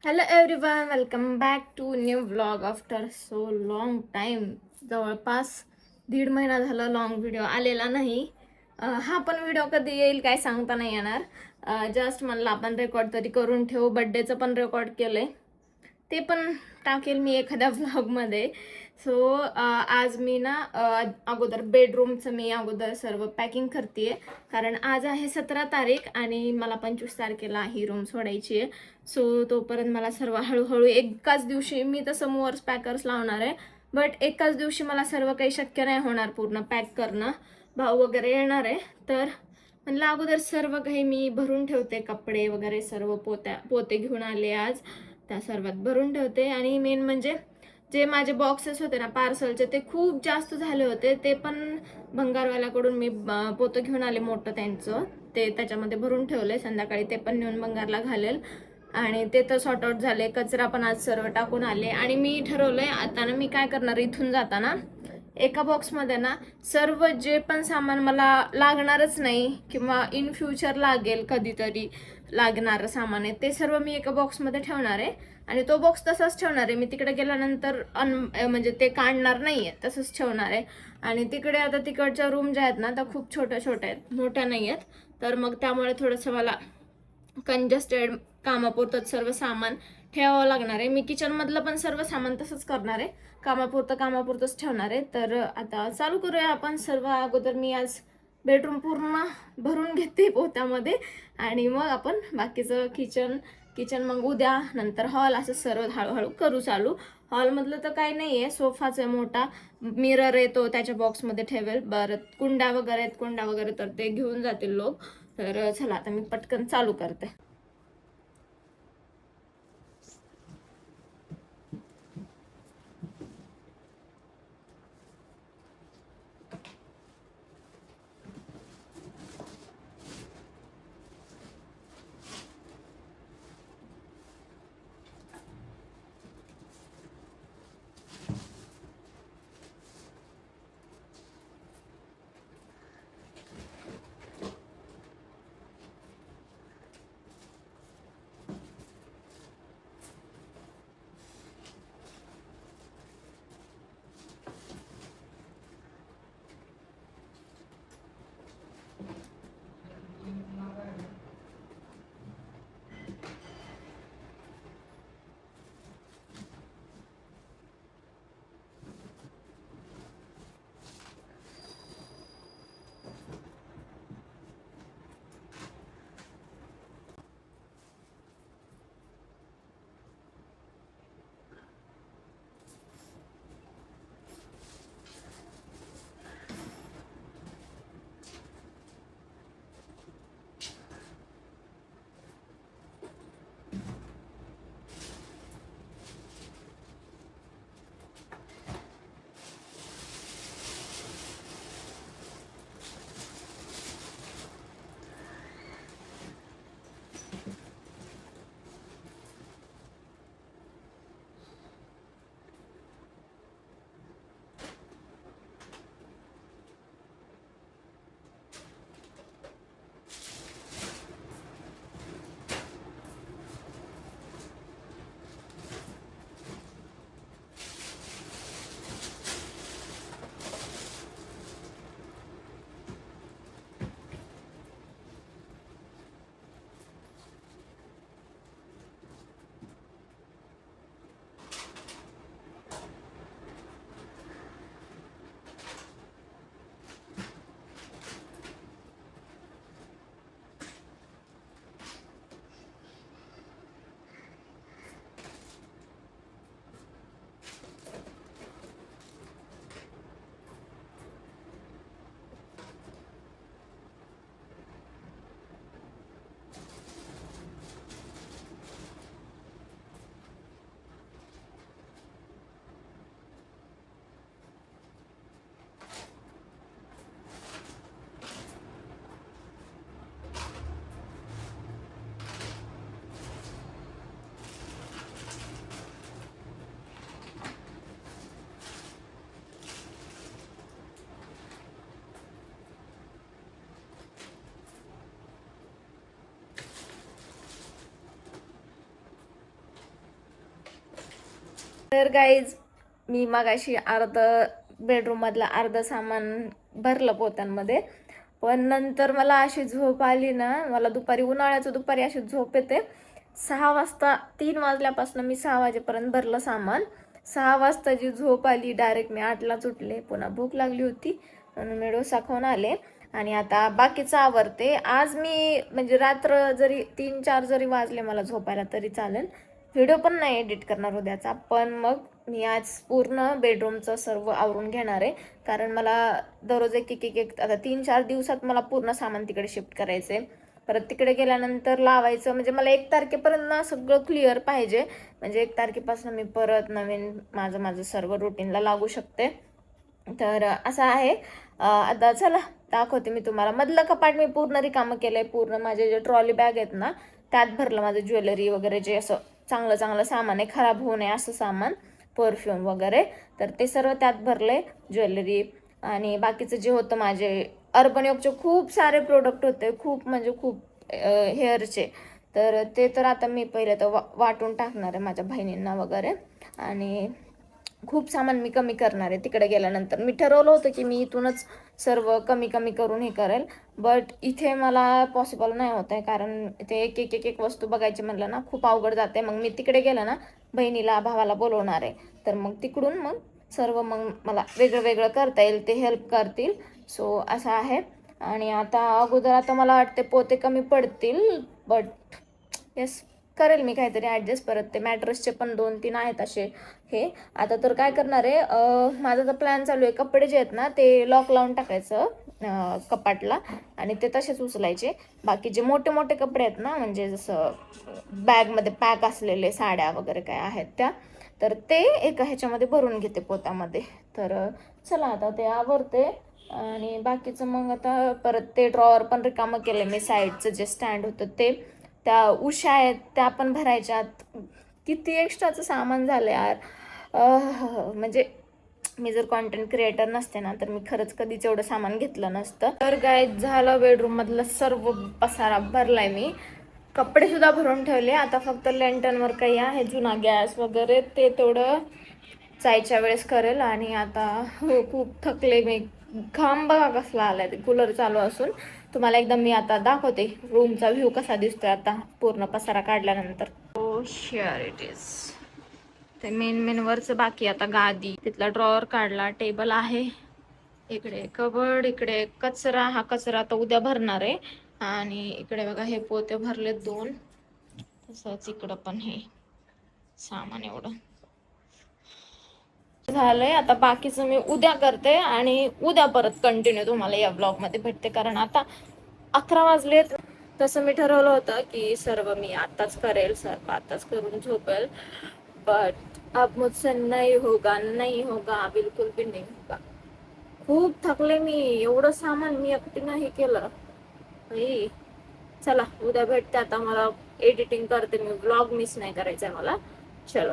Hello everyone, welcome back to new vlog after so long time. जवळपास 1.5 महिना झाला long video आलेला नाही. हा पण व्हिडिओ कधी येईल काय सांगता नाही येणार. जस्ट म्हणलं आपण रेकॉर्ड तरी करून ठेवू. बड्डेचं पण रेकॉर्ड केलंय, ते पण टाकेल मी एखाद्या व्लॉगमध्ये. सो आज मी ना अगोदर बेडरूमचं मी अगोदर सर्व पॅकिंग करते, कारण आज आहे 17 तारीख आणि मला 25 तारखेला ही रूम सोडायची आहे. सो तोपर्यंत मला सर्व हळूहळू एकाच दिवशी मी तसं मूवर्स पॅकर्स लावणार आहे, बट एकाच दिवशी मला सर्व काही शक्य नाही होणार पूर्ण पॅक करणं. भाऊ वगैरे येणार आहे, तर म्हणलं अगोदर सर्व काही मी भरून ठेवते. कपडे वगैरे सर्व पोते घेऊन आले आज, त्या सर्वात भरून ठेवते. आणि मेन म्हणजे जे माझे बॉक्सेस होते ना पार्सलचे, ते खूप जास्त झाले होते. ते पण भंगारवाल्याकडून मी पोतं घेऊन आले मोठं त्यांचं, ते त्याच्यामध्ये भरून ठेवले. संध्याकाळी ते पण नेऊन भंगारला घालेल. आणि ते तर सॉर्ट आउट झाले. कचरा पण आज सर्व टाकून आले. आणि मी ठरवलंय आता ना मी काय करणार, इथून जाताना एका बॉक्समध्ये ना सर्व जे पण सामान मला लागणारच नाही किंवा इन फ्युचर लागेल कधीतरी लागणारं सामान आहे, ते सर्व मी एका बॉक्समध्ये ठेवणार आहे. आणि तो बॉक्स तसाच ठेवणार आहे. मी तिकडे गेल्यानंतर म्हणजे ते काढणार नाहीये, तसंच ठेवणार आहे. आणि तिकडे आता तिकडच्या रूम ज्या आहेत ना त्या खूप छोट्या छोट्या आहेत, मोठ्या नाही आहेत. तर मग त्यामुळे थोडंसं मला कंजस्टेड, कामापुरतं सर्व सामान ठेवावं लागणार आहे. मी किचनमधलं पण सर्व सामान तसंच करणार आहे, कामापुरतंच ठेवणार आहे. तर आता चालू करूया आपण. सर्व अगोदर मी आज बेडरूम पूर्ण भरून घेते पोत्यामध्ये, आणि मग आपण बाकीचं किचन मग उद्या, नंतर हॉल, असं सर्व हळूहळू करू चालू. हॉलमधलं तर काही नाही आहे, सोफाच आहे मोठा, मिरर आहे तो त्याच्या बॉक्समध्ये ठेवेल. बरं कुंडा वगैरे तर ते घेऊन जातील लोक. तर चला आता मी पटकन चालू करते. तर गाईज मी मगाशी बेडरूम मधलं अर्ध सामान भरलं पोत्यांमध्ये, पण नंतर मला अशी झोप आली ना, मला उन्हाळ्याचं दुपारी अशी झोप येते. 6 वाजता 3 वाजल्यापासून मी 6 वाजेपर्यंत भरलं सामान. 6 वाजता जी झोप आली, डायरेक्ट मी 8लाच उठले. पुन्हा भूक लागली होती म्हणून मी डोसा खाऊन आले आणि आता बाकीचं आवरते. आज मी म्हणजे रात्र जरी 3-4 जरी वाजले मला झोपायला तरी चालेल. व्हिडिओ पण नाही एडिट करणार उद्याचा, पण मग मी आज पूर्ण बेडरूमचं सर्व आवरून घेणार आहे. कारण मला दररोज एक आता 3-4 दिवसात मला पूर्ण सामान तिकडे शिफ्ट करायचं आहे. परत तिकडे गेल्यानंतर लावायचं, म्हणजे मला 1 तारखेपर्यंत ना सगळं क्लिअर पाहिजे. म्हणजे 1 तारखेपासून मी परत नवीन माझं सर्व रुटीनला लागू शकते. तर असं आहे. आता चला दाखवते मी तुम्हाला. मधलं कपाट मी पूर्ण रिकामं केलंय. पूर्ण माझे जे ट्रॉली बॅग आहेत ना त्यात भरलं माझं ज्वेलरी वगैरे, जे असं चांगलं सामान आहे, खराब होऊ नये असं सामान, परफ्यूम वगैरे, तर ते सर्व त्यात भरले. ज्वेलरी आणि बाकीचं जे होतं माझे अर्बन योगचे खूप सारे प्रोडक्ट होते, खूप म्हणजे खूप हेअरचे. तर ते तर आता मी पहिले तर वाटून टाकणार आहे माझ्या बहिणींना वगैरे. आणि खूप सामान मी कमी करणार आहे तिकडे गेल्यानंतर. मी ठरवलं होतं की मी इथूनच सर्व कमी करून हे करेल, बट इथे मला पॉसिबल नाही होत आहे. कारण इथे एक वस्तू बघायची म्हणलं ना खूप अवघड जाते. मग मी तिकडे गेलं ना बहिणीला भावाला बोलवणार आहे, तर मग तिकडून मग सर्व मग मला वेगळं करता येईल, ते हेल्प करतील. सो असं आहे. आणि आता मला वाटते पोते कमी पडतील, बट येस करेल मी काहीतरी ॲडजस्ट. परत ते मॅट्रेसचे पण 2-3 आहेत असे हे. आता तर काय करणार आहे, माझा तर प्लॅन चालू आहे, कपडे जे आहेत ना ते लॉक लावून टाकायचं कपाटला आणि ते तसेच उचलायचे. बाकी जे मोठे कपडे आहेत ना, म्हणजे जसं बॅगमध्ये पॅक असलेले साड्या वगैरे काय आहेत त्या, तर ते एका ह्याच्यामध्ये भरून घेते पोतामध्ये. तर चला आता ते आवरते. आणि बाकीचं मग आता परत ते ड्रॉवर पण रिकामं केलं मी. साईडचं जे स्टँड होतं ते, त्या उशा आहेत त्या पण भरायच्यात. किती एक्स्ट्राचं सामान झालं यार. म्हणजे मी जर कॉन्टेंट क्रिएटर नसते ना तर मी खरंच कधीच एवढं सामान घेतलं नसतं. तर काय झालं, बेडरूम मधलं सर्व पसारा भरलाय मी. कपडे सुद्धा भरून ठेवले. आता फक्त लँटनवर काही आहे जुना गॅस वगैरे, ते तेवढं जायच्या वेळेस करेल. आणि आता खूप थकले मी. घाम बघा कसला आलाय ते कूलर चालू असून. तुम्हाला एकदम मी आता दाखवते रूमचा व्ह्यू कसा दिसतोय आता पूर्ण पसारा काढल्यानंतर. ओ शेअर इट इज. ते मेन वरचं बाकी. आता गादी, तिथला ड्रॉवर काढला, टेबल आहे, इकडे कबड, इकडे कचरा. हा कचरा आता उद्या भरणार आहे. आणि इकडे बघा हे पोते भरले 2. तसंच इकडं पण हे सामान एवढं झालंय. आता बाकीचं मी उद्या करते आणि उद्या परत कंटिन्यू तुम्हाला या ब्लॉग मध्ये भेटते. कारण आता 11 वाजलेत. तसं मी ठरवलं होतं की सर्व मी आताच करेल, सर्व आताच करून झोपेल, बट अब मुझसे नहीं होगा, बिलकुल भी नहीं होगा. खूप थकले मी. एवढं सामान मी एकटी नाही केलं. चला उद्या भेटते. आता मला एडिटिंग करते मी, ब्लॉग मिस नाही करायचंय मला. चलो.